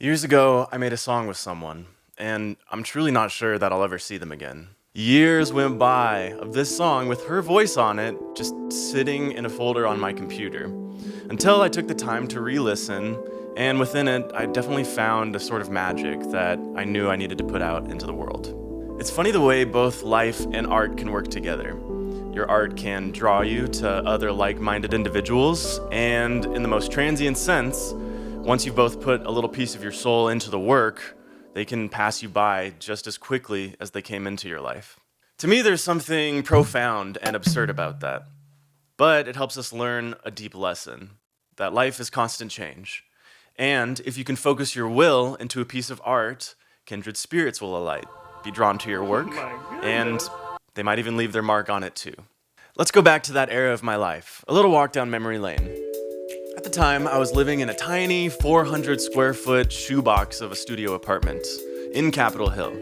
Years ago, I made a song with someone, and I'm truly not sure that I'll ever see them again. Years went by of this song with her voice on it just sitting in a folder on my computer, until I took the time to re-listen, and within it, I definitely found a sort of magic that I knew I needed to put out into the world. It's funny the way both life and art can work together. Your art can draw you to other like-minded individuals, and in the most transient sense, once you've both put a little piece of your soul into the work, they can pass you by just as quickly as they came into your life. To me, there's something profound and absurd about that. But it helps us learn a deep lesson, that life is constant change. And if you can focus your will into a piece of art, kindred spirits will alight, be drawn to your work, and they might even leave their mark on it too. Let's go back to that era of my life, a little walk down memory lane. At the time, I was living in a tiny 400 square foot shoebox of a studio apartment in Capitol Hill.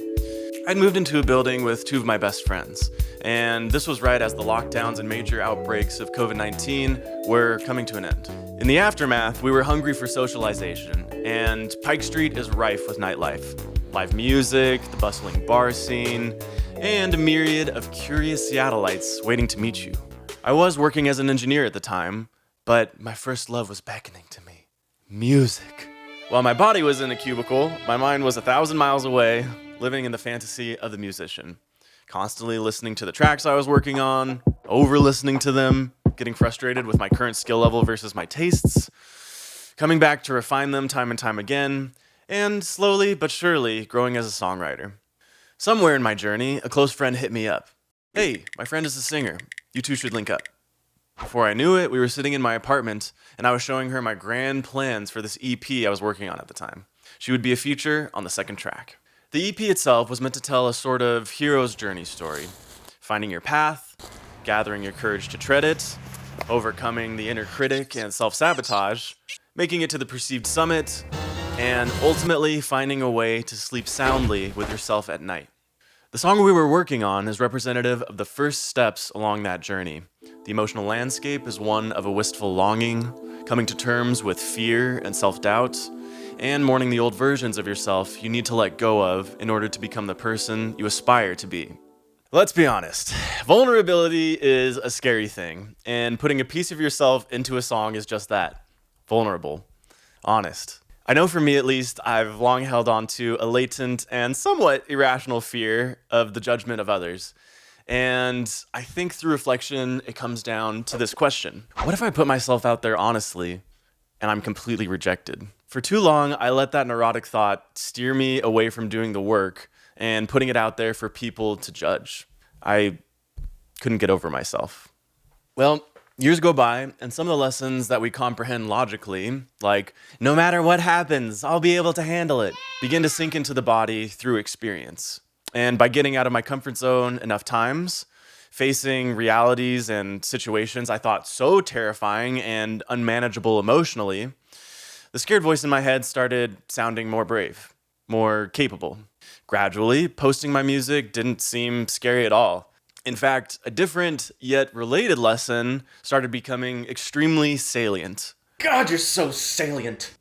I'd moved into a building with two of my best friends, and this was right as the lockdowns and major outbreaks of COVID-19 were coming to an end. In the aftermath, we were hungry for socialization, and Pike Street is rife with nightlife. Live music, the bustling bar scene, and a myriad of curious Seattleites waiting to meet you. I was working as an engineer at the time, but my first love was beckoning to me. Music. While my body was in a cubicle, my mind was 1,000 miles away, living in the fantasy of the musician. Constantly listening to the tracks I was working on, over-listening to them, getting frustrated with my current skill level versus my tastes, coming back to refine them time and time again, and slowly but surely growing as a songwriter. Somewhere in my journey, a close friend hit me up. "Hey, my friend is a singer. You two should link up." Before I knew it, we were sitting in my apartment, and I was showing her my grand plans for this EP I was working on at the time. She would be a feature on the second track. The EP itself was meant to tell a sort of hero's journey story, finding your path, gathering your courage to tread it, overcoming the inner critic and self-sabotage, making it to the perceived summit, and ultimately finding a way to sleep soundly with yourself at night. The song we were working on is representative of the first steps along that journey. The emotional landscape is one of a wistful longing, coming to terms with fear and self-doubt, and mourning the old versions of yourself you need to let go of in order to become the person you aspire to be. Let's be honest, vulnerability is a scary thing, and putting a piece of yourself into a song is just that, vulnerable, honest. I know for me at least, I've long held on to a latent and somewhat irrational fear of the judgment of others. And I think through reflection, it comes down to this question. What if I put myself out there honestly and I'm completely rejected? For too long, I let that neurotic thought steer me away from doing the work and putting it out there for people to judge. I couldn't get over myself. Well, years go by, and some of the lessons that we comprehend logically, like, no matter what happens, I'll be able to handle it, begin to sink into the body through experience. And by getting out of my comfort zone enough times, facing realities and situations I thought so terrifying and unmanageable emotionally, the scared voice in my head started sounding more brave, more capable. Gradually, posting my music didn't seem scary at all. In fact, a different yet related lesson started becoming extremely salient. God, you're so salient.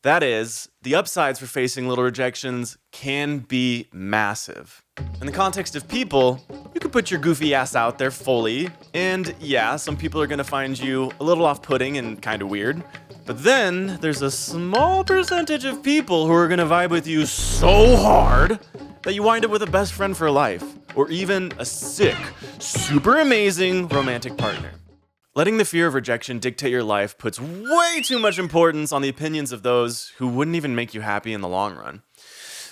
That is, the upsides for facing little rejections can be massive. In the context of people, you can put your goofy ass out there fully, and yeah, some people are gonna find you a little off-putting and kinda weird. But then, there's a small percentage of people who are gonna vibe with you so hard that you wind up with a best friend for life, or even a sick, super amazing romantic partner. Letting the fear of rejection dictate your life puts way too much importance on the opinions of those who wouldn't even make you happy in the long run.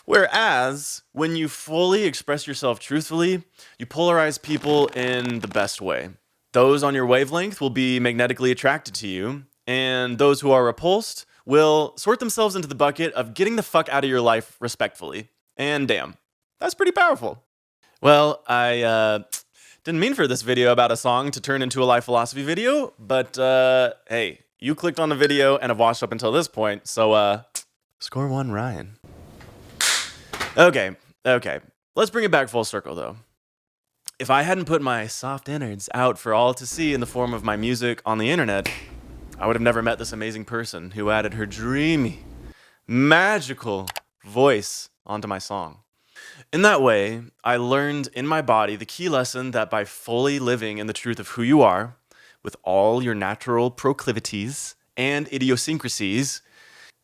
Whereas, when you fully express yourself truthfully, you polarize people in the best way. Those on your wavelength will be magnetically attracted to you, and those who are repulsed will sort themselves into the bucket of getting the fuck out of your life respectfully. And damn, that's pretty powerful. Well, I didn't mean for this video about a song to turn into a life philosophy video, but hey, you clicked on the video and have watched up until this point, so score one, Ryan. Okay, let's bring it back full circle though. If I hadn't put my soft innards out for all to see in the form of my music on the internet, I would have never met this amazing person who added her dreamy, magical voice onto my song. In that way, I learned in my body the key lesson that by fully living in the truth of who you are, with all your natural proclivities and idiosyncrasies,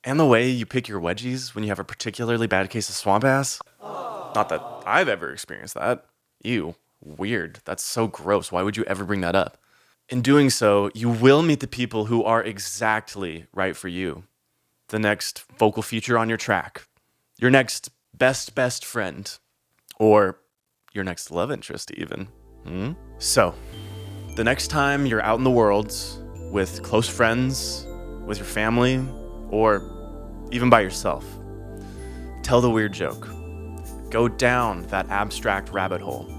and the way you pick your wedgies when you have a particularly bad case of swamp ass. Not that I've ever experienced that. Ew, weird. That's so gross. Why would you ever bring that up? In doing so, you will meet the people who are exactly right for you. The next vocal feature on your track, your next best friend, or your next love interest even. So, the next time you're out in the world with close friends, with your family, or even by yourself, tell the weird joke. Go down that abstract rabbit hole,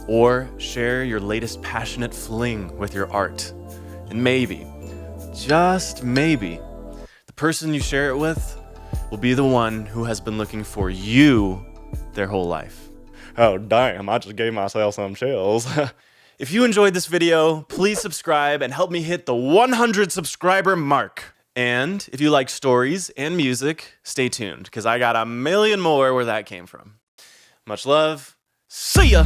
or share your latest passionate fling with your art. And maybe, just maybe, the person you share it with will be the one who has been looking for you their whole life. Oh, damn, I just gave myself some chills. If you enjoyed this video, please subscribe and help me hit the 100 subscriber mark. And if you like stories and music, stay tuned, because I got a million more where that came from. Much love. See ya!